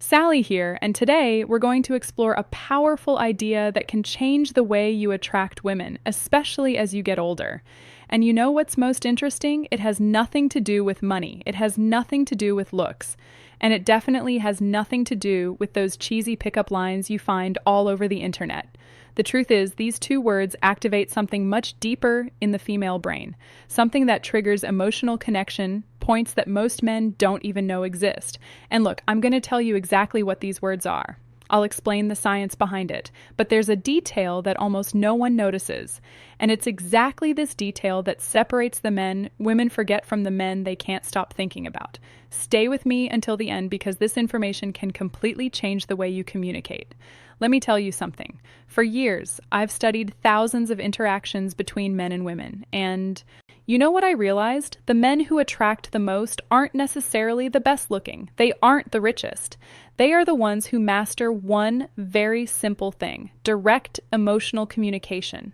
Sally here, and today we're going to explore a powerful idea that can change the way you attract women, especially as you get older. And you know what's most interesting? It has nothing to do with money. It has nothing to do with looks. And it definitely has nothing to do with those cheesy pickup lines you find all over the internet. The truth is, these two words activate something much deeper in the female brain, something that triggers emotional connection, points that most men don't even know exist. And look, I'm going to tell you exactly what these words are. I'll explain the science behind it, but there's a detail that almost no one notices, and it's exactly this detail that separates the men women forget from the men they can't stop thinking about. Stay with me until the end because this information can completely change the way you communicate. Let me tell you something. For years, I've studied thousands of interactions between men and women, and you know what I realized? The men who attract the most aren't necessarily the best looking. They aren't the richest. They are the ones who master one very simple thing: direct emotional communication.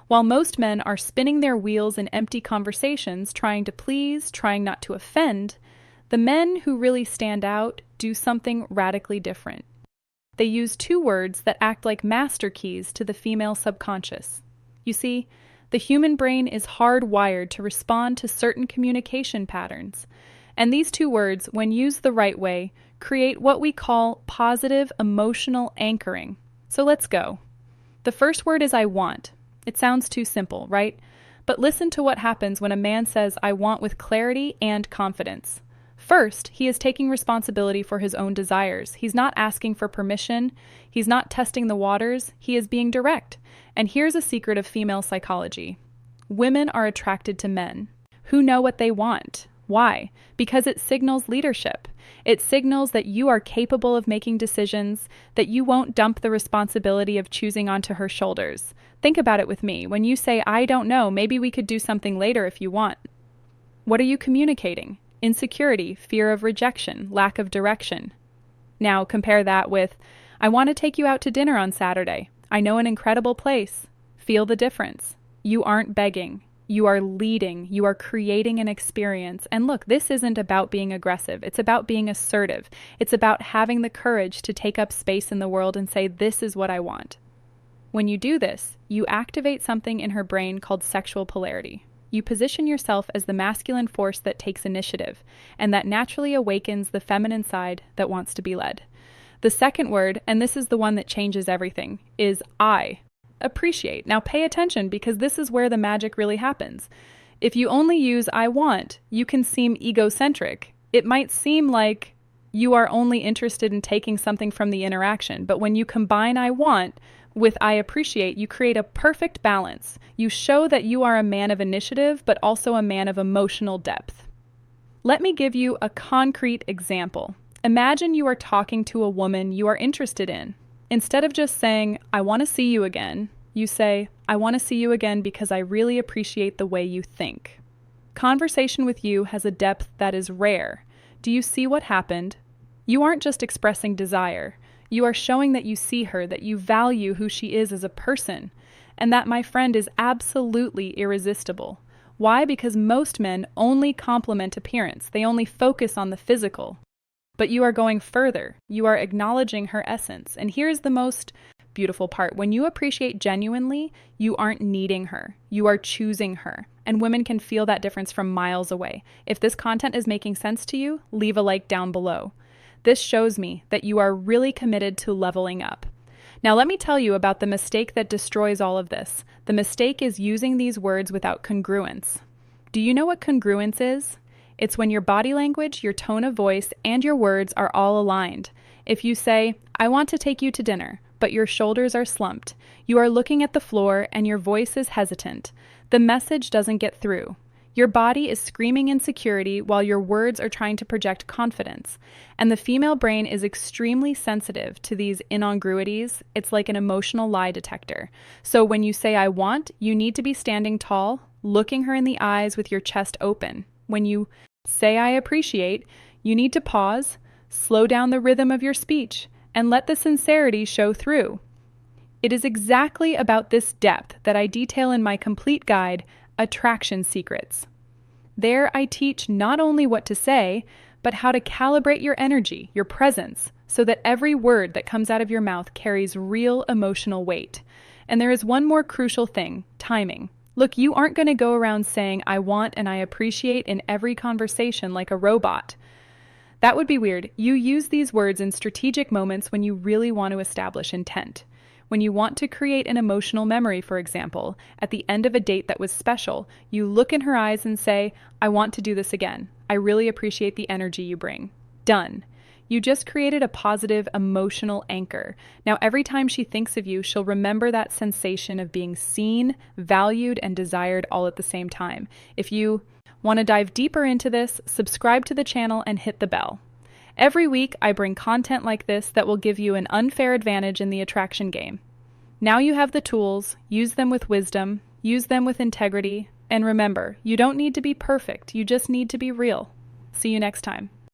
While most men are spinning their wheels in empty conversations, trying to please, trying not to offend, the men who really stand out do something radically different. They use two words that act like master keys to the female subconscious. You see, the human brain is hardwired to respond to certain communication patterns, and these two words, when used the right way, create what we call positive emotional anchoring. So let's go. The first word is I want. It sounds too simple, right? But listen to what happens when a man says I want with clarity and confidence. First, he is taking responsibility for his own desires. He's not asking for permission. He's not testing the waters. He is being direct. And here's a secret of female psychology. Women are attracted to men who know what they want. Why? Because it signals leadership. It signals that you are capable of making decisions, that you won't dump the responsibility of choosing onto her shoulders. Think about it with me. When you say, I don't know, maybe we could do something later if you want. What are you communicating? Insecurity, fear of rejection, lack of direction. Now compare that with, I want to take you out to dinner on Saturday. I know an incredible place. Feel the difference. You aren't begging. You are leading. You are creating an experience. And look, this isn't about being aggressive. It's about being assertive. It's about having the courage to take up space in the world and say, this is what I want. When you do this, you activate something in her brain called sexual polarity. You position yourself as the masculine force that takes initiative, and that naturally awakens the feminine side that wants to be led. The second word, and this is the one that changes everything, is I. Appreciate. Now pay attention because this is where the magic really happens. If you only use I want, you can seem egocentric. It might seem like you are only interested in taking something from the interaction, but when you combine I want with I appreciate, you create a perfect balance. You show that you are a man of initiative, but also a man of emotional depth. Let me give you a concrete example. Imagine you are talking to a woman you are interested in. Instead of just saying, I want to see you again, you say, I want to see you again because I really appreciate the way you think. Conversation with you has a depth that is rare. Do you see what happened? You aren't just expressing desire. You are showing that you see her, that you value who she is as a person. And that, my friend, is absolutely irresistible. Why? Because most men only compliment appearance. They only focus on the physical. But you are going further. You are acknowledging her essence. And here's the most beautiful part. When you appreciate genuinely, you aren't needing her. You are choosing her. And women can feel that difference from miles away. If this content is making sense to you, leave a like down below. This shows me that you are really committed to leveling up. Now let me tell you about the mistake that destroys all of this. The mistake is using these words without congruence. Do you know what congruence is? It's when your body language, your tone of voice, and your words are all aligned. If you say, I want to take you to dinner, but your shoulders are slumped, you are looking at the floor and your voice is hesitant, the message doesn't get through. Your body is screaming insecurity while your words are trying to project confidence. And the female brain is extremely sensitive to these incongruities. It's like an emotional lie detector. So when you say I want, you need to be standing tall, looking her in the eyes with your chest open. When you say I appreciate, you need to pause, slow down the rhythm of your speech, and let the sincerity show through. It is exactly about this depth that I detail in my complete guide, Attraction Secrets. There I teach not only what to say, but how to calibrate your energy, your presence, so that every word that comes out of your mouth carries real emotional weight. And there is one more crucial thing: timing. Look, you aren't going to go around saying, "I want" and "I appreciate" in every conversation like a robot. That would be weird. You use these words in strategic moments when you really want to establish intent. When you want to create an emotional memory, for example, at the end of a date that was special, you look in her eyes and say, "I want to do this again. I really appreciate the energy you bring." Done. You just created a positive emotional anchor. Now, every time she thinks of you, she'll remember that sensation of being seen, valued, and desired all at the same time. If you want to dive deeper into this, subscribe to the channel and hit the bell. Every week, I bring content like this that will give you an unfair advantage in the attraction game. Now you have the tools, use them with wisdom, use them with integrity, and remember, you don't need to be perfect, you just need to be real. See you next time.